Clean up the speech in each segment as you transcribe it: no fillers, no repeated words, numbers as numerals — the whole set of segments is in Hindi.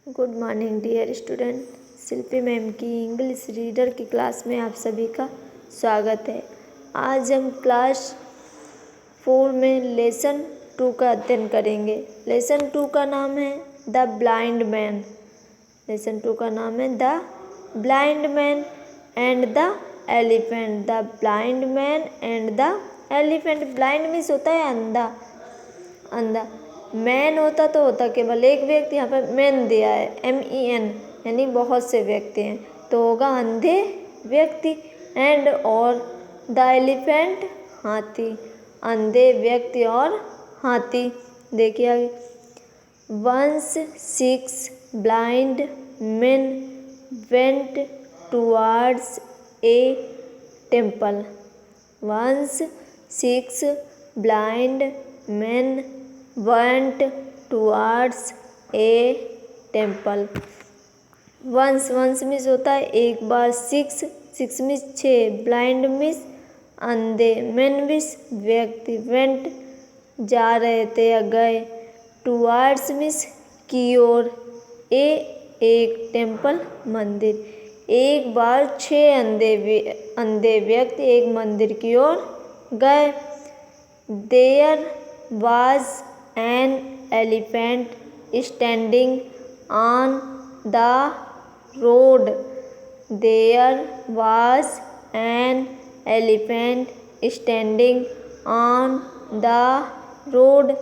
Good morning dear student. Shilpi ma'am की इंग्लिश रीडर की क्लास में आप सभी का स्वागत है। आज हम क्लास 4 में लेसन 2 का अध्ययन करेंगे। लेसन 2 का नाम है द ब्लाइंड मैन। लेसन 2 का नाम है the blind man and the elephant. The blind man and the elephant. Blind means होता है अंधा। अंधा मैन होता तो होता केवल एक व्यक्ति, यहाँ पर मैन दिया है MEN, यानी बहुत से व्यक्ति हैं, तो होगा अंधे व्यक्ति। एंड और द एलिफेंट हाथी। अंधे व्यक्ति और हाथी। देखिए आगे। Once 6 blind men went towards a temple. Once 6 blind men went towards a temple. Once means होता है एक बार। 6 मीन्स 6। ब्लाइंड मीन्स अंधे। मैन मीन्स व्यक्ति। वेंट जा रहे थे या गए। टुवार्ड्स मीन्स की ओर। एक टेम्पल मंदिर। एक बार 6 अंधे व्यक्ति एक मंदिर की ओर गए। There was an elephant standing on the road. There was an elephant standing on the road.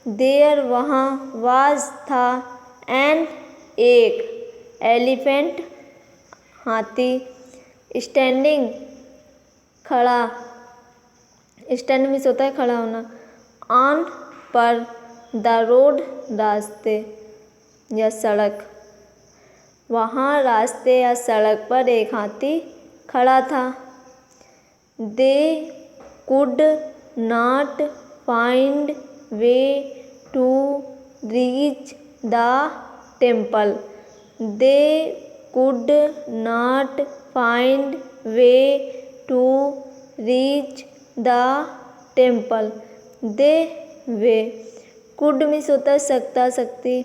There वहाँ, वाज था, एन एक, एलिफेंट हाथी, स्टैंडिंग खड़ा। स्टैंड मीन्स होता है खड़ा होना। ऑन पर, द रोड रास्ते या सड़क। वहाँ रास्ते या सड़क पर एक हाथी खड़ा था। They could not find way to reach the temple. They could not find way to reach the temple. They way. Could means होता है सकता, शक्ति।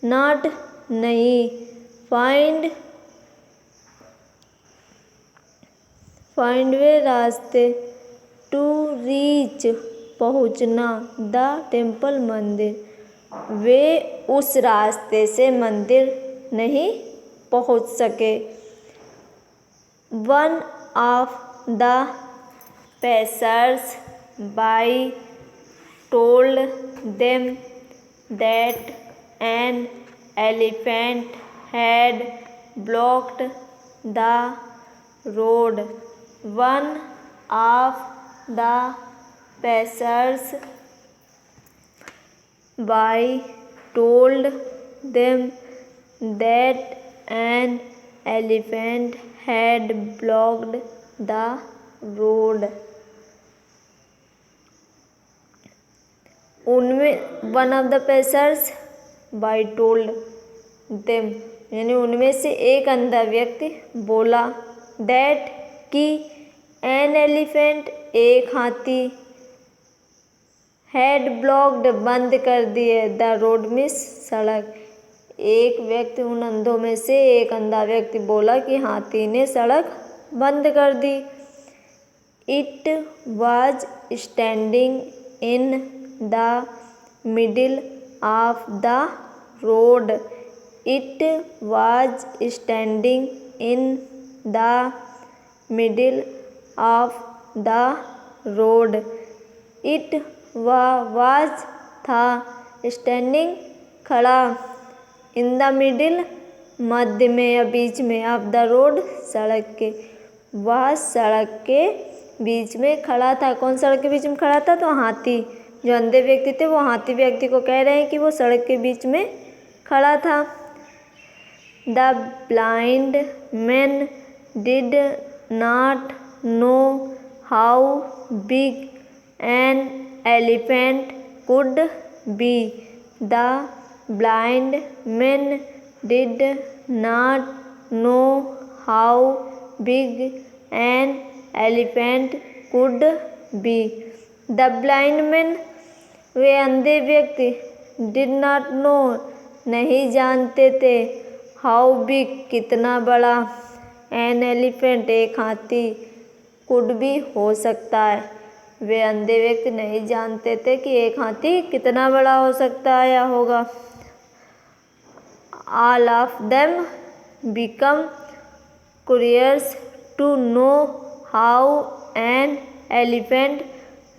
नॉट नहीं। फाइंड वे रास्ते। टू रीच पहुँचना। द टेम्पल मंदिर। वे उस रास्ते से मंदिर नहीं पहुँच सके। One of the passers by told them that an elephant had blocked the road. One of the passers by told them that an elephant had blocked the road. उनमें one of the passers by told them, यानी उनमें से एक अंधा व्यक्ति बोला। दैट कि एन एलिफेंट एक हाथी। हैड ब्लॉक्ड बंद कर दिए। द रोड मिस सड़क। एक व्यक्ति, उन अंधों में से एक अंधा व्यक्ति बोला कि हाथी ने सड़क बंद कर दी। It was standing in the middle of the road. It was standing in the middle of the road. It was था, स्टैंडिंग खड़ा, इन द मिडिल मध्य में या बीच में, ऑफ द रोड सड़क के। वह सड़क के बीच में खड़ा था। कौन सड़क के बीच में खड़ा था? तो हाथी। जो अंधे व्यक्ति थे वो हाथी व्यक्ति को कह रहे हैं कि वो सड़क के बीच में खड़ा था। The blind man did not know how big an elephant could be. The blind man did not know how big an elephant could be. The blind man, वे अंधे व्यक्ति, डिड नॉट नो नहीं जानते थे। हाउ बिग कितना बड़ा, एन एलिफेंट एक हाथी, कुड भी हो सकता है। वे अंधे व्यक्ति नहीं जानते थे कि एक हाथी कितना बड़ा हो सकता है या होगा। All of them become curious to know how an elephant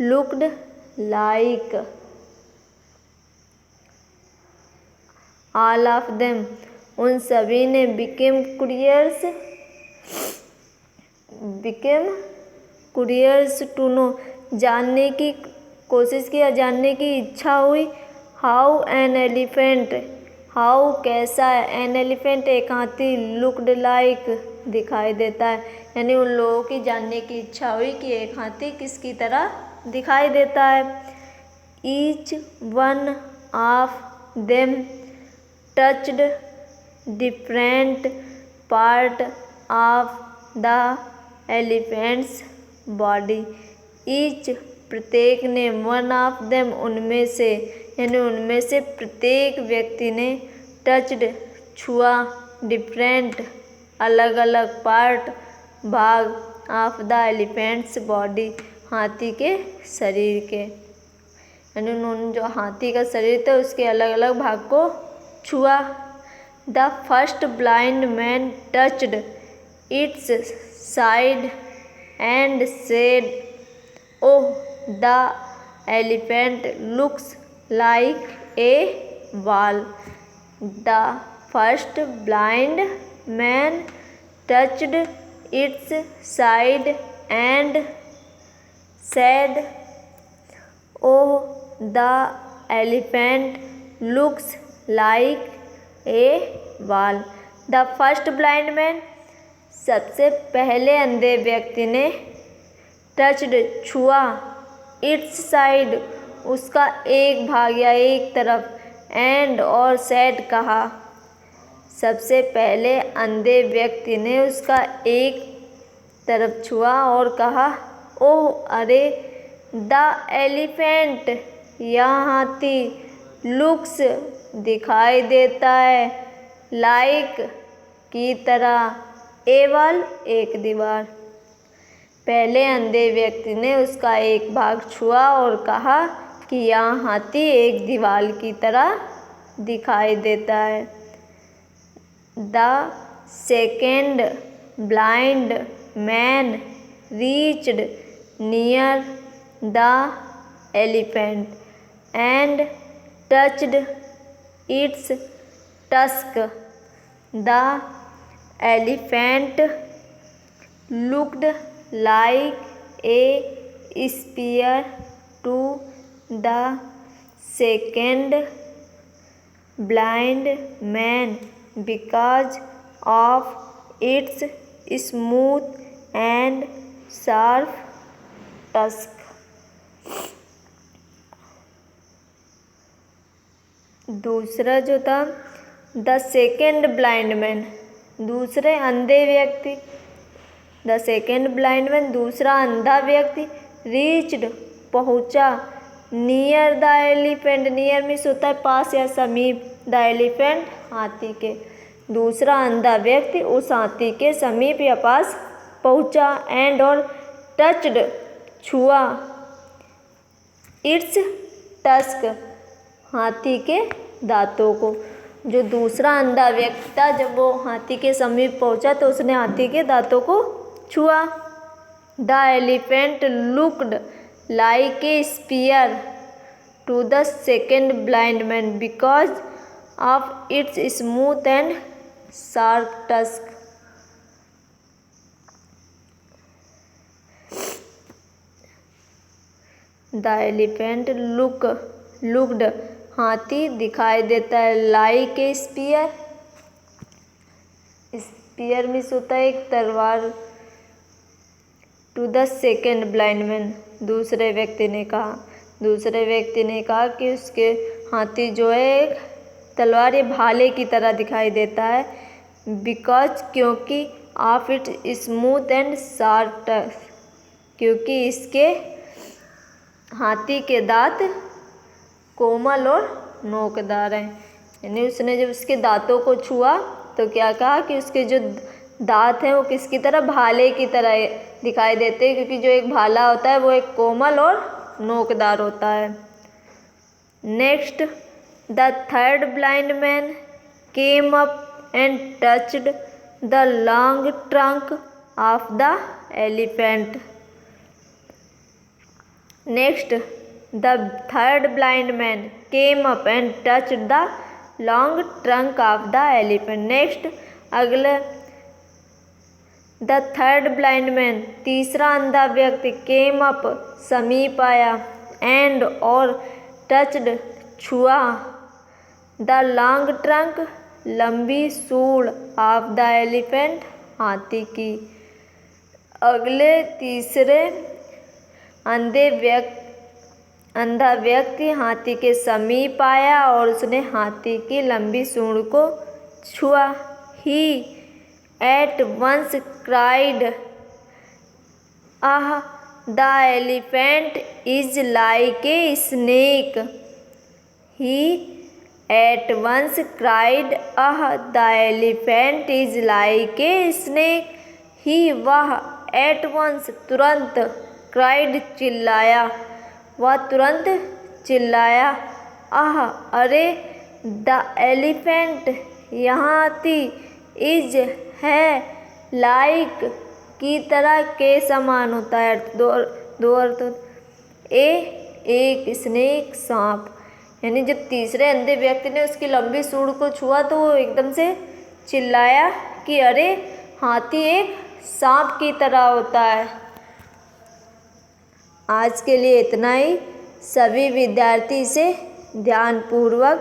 looked like. All of them, उन सभी ने became curious to know, जानने की कोशिश किया, जानने की इच्छा हुई। हाउ एन एलिफेंट, हाउ कैसा है, एन एलिफेंट एक हाथी, लुक्ड लाइक दिखाई देता है। यानी उन लोगों की जानने की इच्छा हुई कि एक हाथी किसकी तरह दिखाई देता है। Each one of them touched different part of the elephants body. Each प्रत्येक ने, वन ऑफ देम उनमें से, यानी उनमें से प्रत्येक व्यक्ति ने, टच्ड छुआ, डिफरेंट अलग अलग, पार्ट भाग, ऑफ द एलिफेंट्स बॉडी हाथी के शरीर के, यानी उन्होंने जो हाथी का शरीर था उसके अलग अलग भाग को छुआ। The first blind man touched it's side and said, oh the elephant looks like a wall. The first blind man touched its side and said, "Oh, the elephant looks like a wall." The first blind man, सबसे पहले अंधे व्यक्ति ने, touched छुआ, its side उसका एक भाग या एक तरफ, एंड और सैड कहा, सबसे पहले अंधे व्यक्ति ने उसका एक तरफ छुआ और कहा, ओह अरे, द एलिफेंट यह हाथी, लुक्स दिखाई देता है, लाइक की तरह, ए वॉल एक दीवार। पहले अंधे व्यक्ति ने उसका एक भाग छुआ और कहा कि यह हाथी एक दीवार की तरह दिखाई देता है। The second blind man reached near the elephant and touched it's tusk. The elephant looked like a spear to the second blind man because of its smooth and sharp tusk. दूसरा जो था, द सेकेंड ब्लाइंड मैन, दूसरे अंधे व्यक्ति, द सेकेंड ब्लाइंड मैन दूसरा अंधा व्यक्ति, रीच्ड पहुँचा, near the elephant, near means होता है पास या समीप, द एलिफेंट हाथी के, दूसरा अंधा व्यक्ति उस हाथी के समीप या पास पहुँचा, एंड और टच्ड छुआ, इट्स टस्क हाथी के दांतों को। जो दूसरा अंधा व्यक्ति था, जब वो हाथी के समीप पहुँचा तो उसने हाथी के दांतों को छुआ। The elephant looked like a spear to the second blind man because of its smooth and sharp tusk. The elephant looked हाथी दिखाई देता है, like a spear, spear means होता है एक तलवार, to the second blind man दूसरे व्यक्ति ने कहा कि उसके हाथी जो है एक तलवार या भाले की तरह दिखाई देता है, बिकॉज क्योंकि of it smooth and sharp tusk, क्योंकि इसके हाथी के दांत कोमल और नोकदार हैं। यानी उसने जब उसके दांतों को छुआ तो क्या कहा कि उसके जो दांत हैं वो किसकी तरह, भाले की तरह दिखाई देते हैं, क्योंकि जो एक भाला होता है वो एक कोमल और नोकदार होता है। Next, the third blind man came up and touched the long trunk of the elephant. Next, the third blind man came up and touched the long trunk of the elephant. Next, अगले, द थर्ड ब्लाइंड मैन तीसरा अंधा व्यक्ति केम अप समीप आया, एंड और टच्ड छुआ, द लॉन्ग ट्रंक लंबी सूंड ऑफ द एलिफेंट हाथी की। अगले तीसरे अंधा व्यक्ति हाथी के समीप आया और उसने हाथी की लंबी सूंड को छुआ। He at once cried, ah the elephant is like a snake. He at once cried, ah the elephant is like a snake. He वह, एट वंस तुरंत, क्राइड चिल्लाया, वह तुरंत चिल्लाया, आह अरे, द एलिफेंट यहाँ हाथी, इज है, लाइक की तरह, के समान होता है, दो अर्थ, एक स्नेक सांप। यानी जब तीसरे अंधे व्यक्ति ने उसकी लंबी सूंड को छुआ तो वो एकदम से चिल्लाया कि अरे, हाथी एक सांप की तरह होता है। आज के लिए इतना ही। सभी विद्यार्थी इसे ध्यानपूर्वक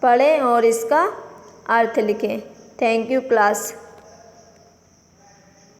पढ़ें और इसका अर्थ लिखें। Thank you class.